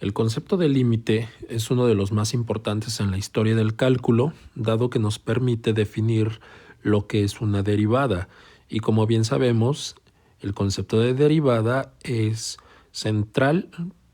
El concepto de límite es uno de los más importantes en la historia del cálculo, dado que nos permite definir lo que es una derivada. Y como bien sabemos, el concepto de derivada es central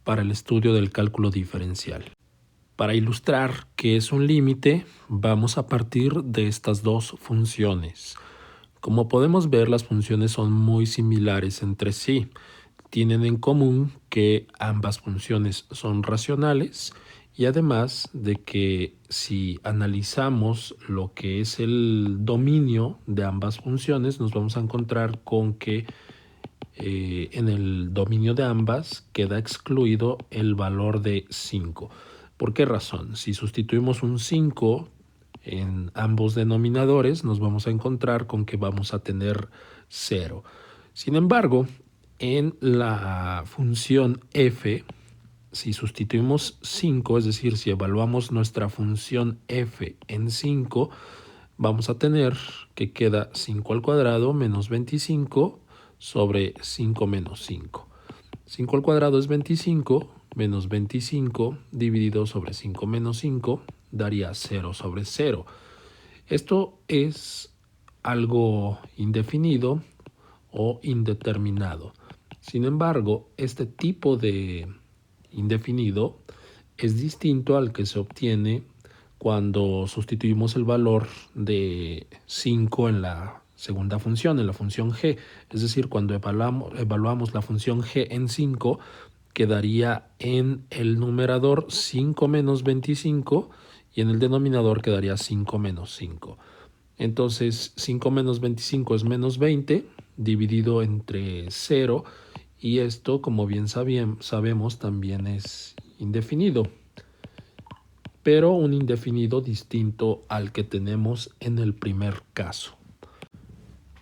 para el estudio del cálculo diferencial. Para ilustrar qué es un límite, vamos a partir de estas dos funciones. Como podemos ver, las funciones son muy similares entre sí. Tienen en común que ambas funciones son racionales y además de que si analizamos lo que es el dominio de ambas funciones, nos vamos a encontrar con que en el dominio de ambas queda excluido el valor de 5. ¿Por qué razón? Si sustituimos un 5 en ambos denominadores, nos vamos a encontrar con que vamos a tener 0. Sin embargo, en la función f, si sustituimos 5, es decir, si evaluamos nuestra función f en 5, vamos a tener que queda 5 al cuadrado menos 25 sobre 5 menos 5. 5 al cuadrado es 25, menos 25 dividido sobre 5 menos 5 daría 0 sobre 0. Esto es algo indefinido o indeterminado. Sin embargo, este tipo de indefinido es distinto al que se obtiene cuando sustituimos el valor de 5 en la segunda función, en la función g. Es decir, cuando evaluamos la función g en 5, quedaría en el numerador 5 menos 25 y en el denominador quedaría 5 menos 5. Entonces 5 menos 25 es menos 20 dividido entre 0 y esto, como bien sabemos, también es indefinido, pero un indefinido distinto al que tenemos en el primer caso.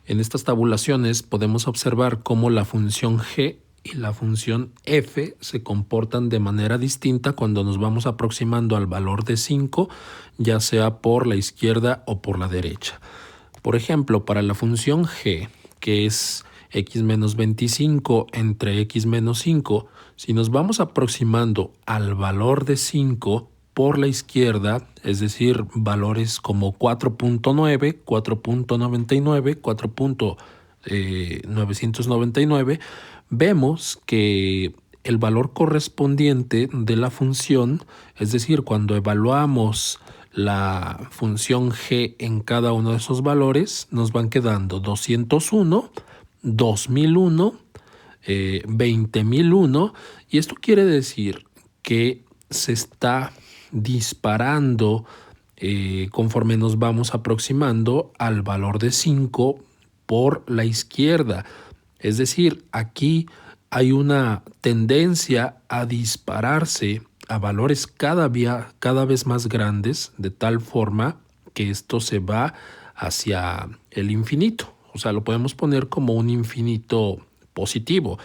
En estas tabulaciones podemos observar cómo la función g y la función f se comportan de manera distinta cuando nos vamos aproximando al valor de 5, ya sea por la izquierda o por la derecha. Por ejemplo, para la función g, que es x menos 25 entre x menos 5, si nos vamos aproximando al valor de 5 por la izquierda, es decir, valores como 4.9, 4.99, 4.999, vemos que el valor correspondiente de la función, es decir, cuando evaluamos la función g en cada uno de esos valores, nos van quedando 201, 2001, 20.001, y esto quiere decir que se está disparando conforme nos vamos aproximando al valor de 5 por la izquierda. Es decir, aquí hay una tendencia a dispararse a valores cada vez más grandes, de tal forma que esto se va hacia el infinito. O sea, lo podemos poner como un infinito positivo.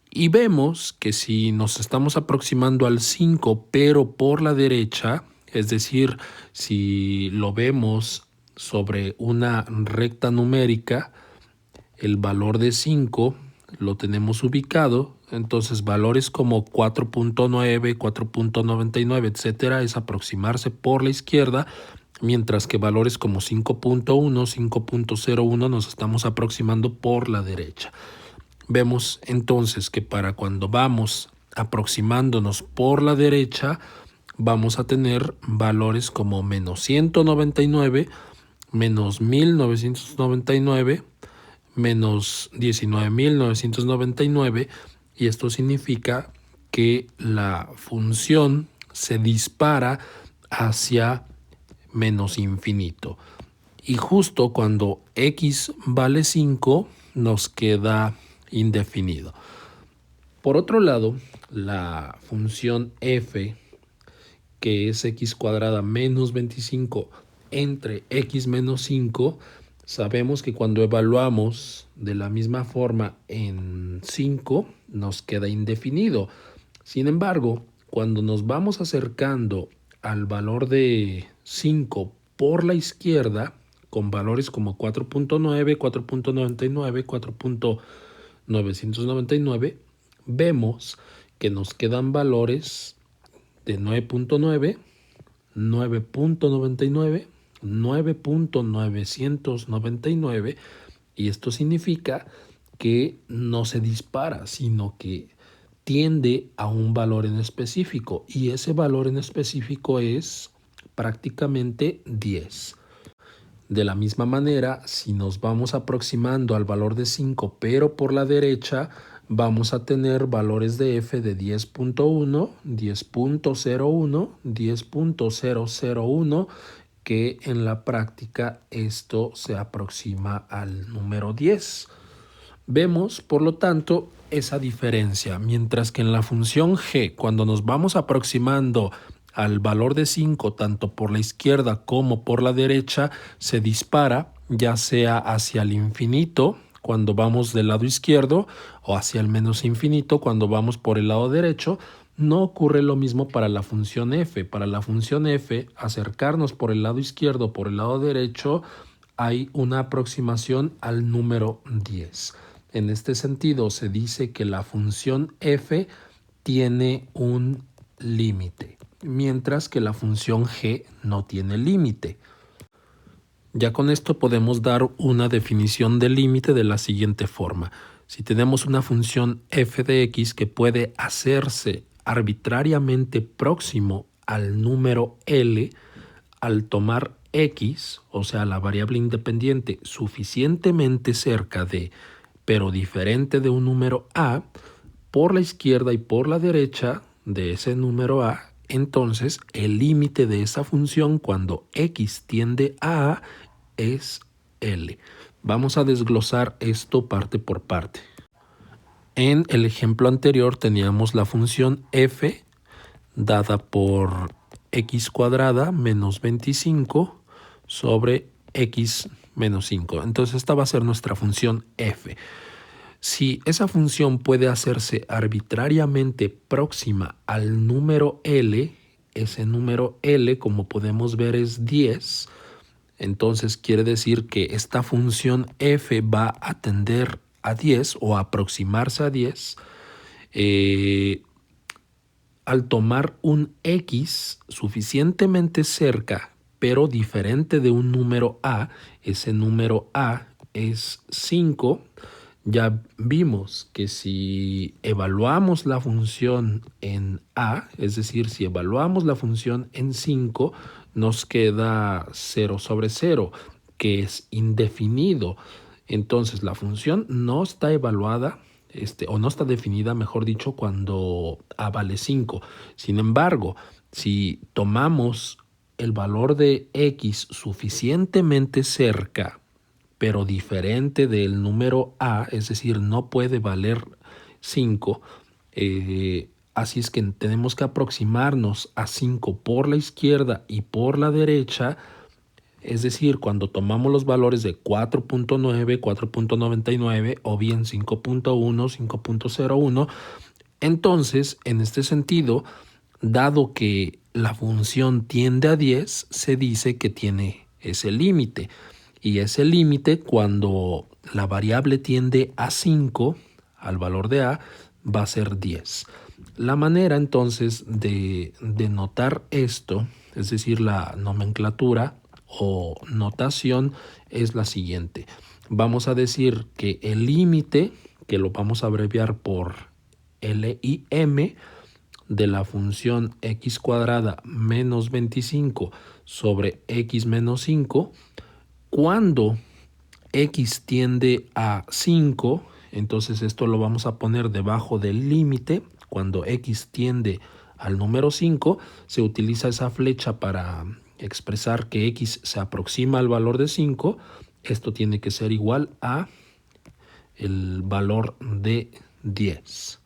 Y vemos que si nos estamos aproximando al 5, pero por la derecha, es decir, si lo vemos sobre una recta numérica, el valor de 5 lo tenemos ubicado, entonces valores como 4.9, 4.99, etcétera, es aproximarse por la izquierda, mientras que valores como 5.1, 5.01 nos estamos aproximando por la derecha. Vemos entonces que para cuando vamos aproximándonos por la derecha, vamos a tener valores como menos 199, menos 1999, menos 19.999, y esto significa que la función se dispara hacia menos infinito. Y justo cuando x vale 5, nos queda indefinido. Por otro lado, la función f, que es x cuadrada menos 25 entre x menos 5, sabemos que cuando evaluamos de la misma forma en 5, nos queda indefinido. Sin embargo, cuando nos vamos acercando al valor de 5 por la izquierda, con valores como 4.9, 4.99, 4.999, vemos que nos quedan valores de 9.9, 9.99, 9.999 y esto significa que no se dispara, sino que tiende a un valor en específico y ese valor en específico es prácticamente 10. De la misma manera, si nos vamos aproximando al valor de 5, pero por la derecha, vamos a tener valores de f de 10.1, 10.01, 10.001, que en la práctica esto se aproxima al número 10. Vemos, por lo tanto, esa diferencia, mientras que en la función g, cuando nos vamos aproximando al valor de 5, tanto por la izquierda como por la derecha, se dispara, ya sea hacia el infinito, cuando vamos del lado izquierdo, o hacia el menos infinito, cuando vamos por el lado derecho. No ocurre lo mismo para la función f. Para la función f, acercarnos por el lado izquierdo o por el lado derecho, hay una aproximación al número 10. En este sentido, se dice que la función f tiene un límite, mientras que la función g no tiene límite. Ya con esto podemos dar una definición de límite de la siguiente forma. Si tenemos una función f de x que puede hacerse arbitrariamente próximo al número L, al tomar x, o sea la variable independiente, suficientemente cerca de, pero diferente de un número a, por la izquierda y por la derecha de ese número a, entonces el límite de esa función cuando x tiende a es L. Vamos a desglosar esto parte por parte. En el ejemplo anterior teníamos la función f dada por x cuadrada menos 25 sobre x menos 5. Entonces esta va a ser nuestra función f. Si esa función puede hacerse arbitrariamente próxima al número L, ese número L, como podemos ver, es 10, entonces quiere decir que esta función f va a tender a 10 o a aproximarse a 10 al tomar un x suficientemente cerca, pero diferente de un número a. Ese número a es 5. Ya vimos que si evaluamos la función en a, es decir, si evaluamos la función en 5, nos queda 0 sobre 0, que es indefinido. Entonces la función no está evaluada, o no está definida, mejor dicho, cuando a vale 5. Sin embargo, si tomamos el valor de x suficientemente cerca, pero diferente del número a, es decir, no puede valer 5, así es que tenemos que aproximarnos a 5 por la izquierda y por la derecha, es decir, cuando tomamos los valores de 4.9, 4.99 o bien 5.1, 5.01, entonces, en este sentido, dado que la función tiende a 10, se dice que tiene ese límite. Y ese límite, cuando la variable tiende a 5, al valor de a, va a ser 10. La manera entonces de notar esto, es decir, la nomenclatura o notación, es la siguiente. Vamos a decir que el límite, que lo vamos a abreviar por LIM, de la función x cuadrada menos 25 sobre x menos 5, cuando x tiende a 5, entonces esto lo vamos a poner debajo del límite. Cuando x tiende al número 5, se utiliza esa flecha para expresar que x se aproxima al valor de 5. Esto tiene que ser igual a el valor de 10.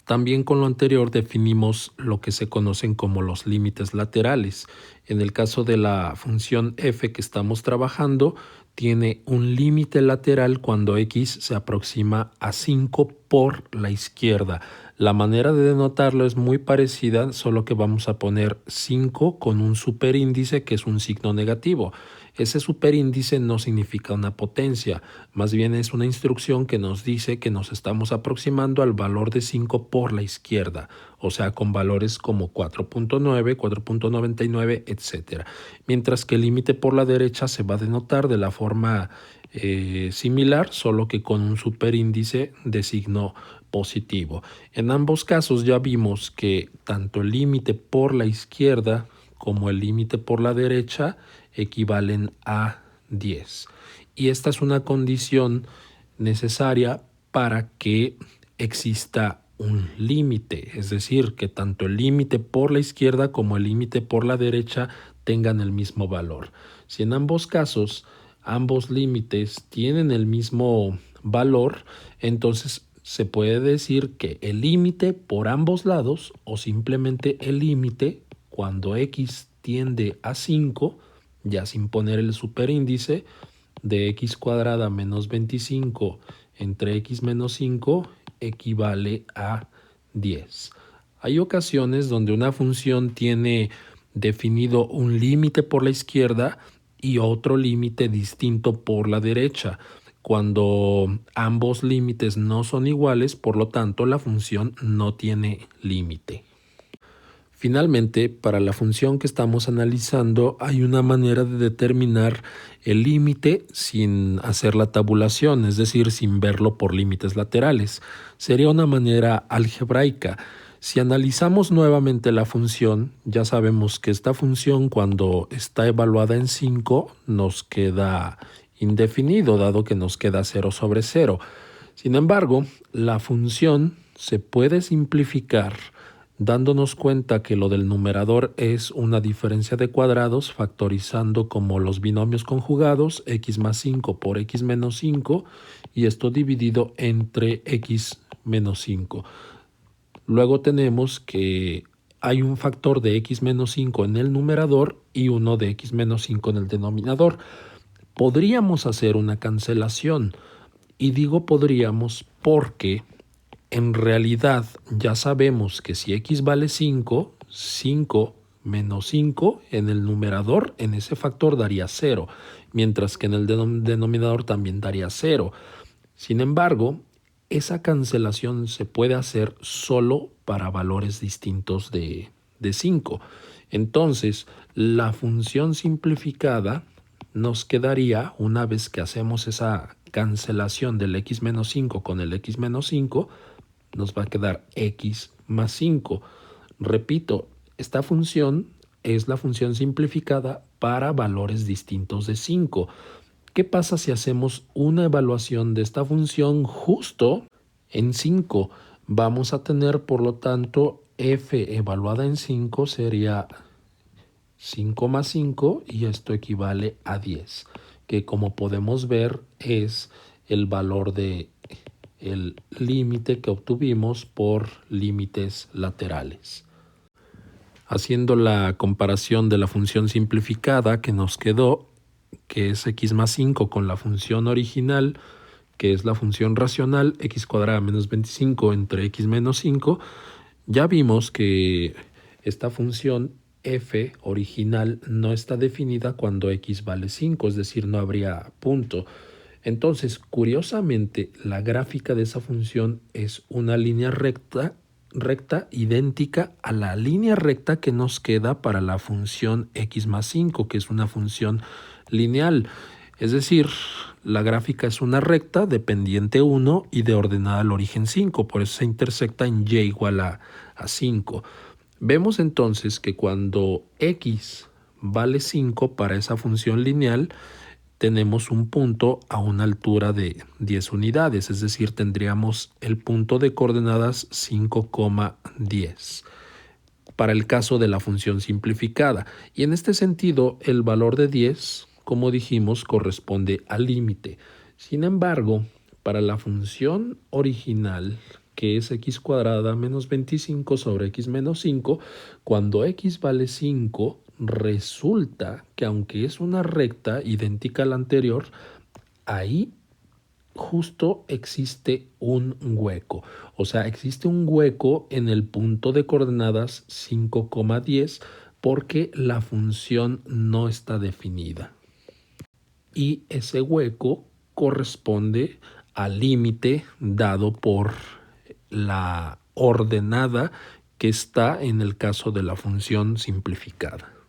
También con lo anterior definimos lo que se conocen como los límites laterales. En el caso de la función f que estamos trabajando, tiene un límite lateral cuando x se aproxima a 5 por la izquierda. La manera de denotarlo es muy parecida, solo que vamos a poner 5 con un superíndice que es un signo negativo. Ese superíndice no significa una potencia, más bien es una instrucción que nos dice que nos estamos aproximando al valor de 5 por la izquierda, o sea, con valores como 4.9, 4.99, etc. Mientras que el límite por la derecha se va a denotar de la forma similar, solo que con un superíndice de signo positivo. En ambos casos ya vimos que tanto el límite por la izquierda como el límite por la derecha equivalen a 10. Y esta es una condición necesaria para que exista un límite, es decir, que tanto el límite por la izquierda como el límite por la derecha tengan el mismo valor. Si en ambos casos ambos límites tienen el mismo valor, entonces se puede decir que el límite por ambos lados o simplemente el límite cuando x tiende a 5, ya sin poner el superíndice, de x cuadrada menos 25 entre x menos 5 equivale a 10. Hay ocasiones donde una función tiene definido un límite por la izquierda y otro límite distinto por la derecha. Cuando ambos límites no son iguales, por lo tanto, la función no tiene límite. Finalmente, para la función que estamos analizando, hay una manera de determinar el límite sin hacer la tabulación, es decir, sin verlo por límites laterales. Sería una manera algebraica. Si analizamos nuevamente la función, ya sabemos que esta función cuando está evaluada en 5 nos queda indefinido, dado que nos queda 0 sobre 0. Sin embargo, la función se puede simplificar dándonos cuenta que lo del numerador es una diferencia de cuadrados, factorizando como los binomios conjugados, x más 5 por x menos 5, y esto dividido entre x menos 5. Luego tenemos que hay un factor de x menos 5 en el numerador y uno de x menos 5 en el denominador. Podríamos hacer una cancelación, y digo podríamos porque en realidad ya sabemos que si x vale 5, 5 menos 5 en el numerador, en ese factor daría 0, mientras que en el denominador también daría 0. Sin embargo, esa cancelación se puede hacer solo para valores distintos de 5. Entonces, la función simplificada nos quedaría, una vez que hacemos esa cancelación del x menos 5 con el x menos 5, nos va a quedar x más 5. Repito, esta función es la función simplificada para valores distintos de 5. ¿Qué pasa si hacemos una evaluación de esta función justo en 5? Vamos a tener, por lo tanto, f evaluada en 5 sería 5 más 5 y esto equivale a 10, que como podemos ver es el valor de el límite que obtuvimos por límites laterales. Haciendo la comparación de la función simplificada que nos quedó, que es x más 5, con la función original, que es la función racional, x cuadrada menos 25 entre x menos 5, ya vimos que esta función f original no está definida cuando x vale 5, es decir, no habría punto. Entonces, curiosamente, la gráfica de esa función es una línea recta idéntica a la línea recta que nos queda para la función x más 5, que es una función lineal. Es decir, la gráfica es una recta de pendiente 1 y de ordenada al origen 5, por eso se intersecta en y igual a 5. Vemos entonces que cuando x vale 5 para esa función lineal, tenemos un punto a una altura de 10 unidades, es decir, tendríamos el punto de coordenadas 5,10 para el caso de la función simplificada. Y en este sentido, el valor de 10, como dijimos, corresponde al límite. Sin embargo, para la función original, que es x cuadrada menos 25 sobre x menos 5, cuando x vale 5, resulta que aunque es una recta idéntica a la anterior, ahí justo existe un hueco. O sea, existe un hueco en el punto de coordenadas 5,10 porque la función no está definida. y ese hueco corresponde al límite dado por la ordenada que está en el caso de la función simplificada.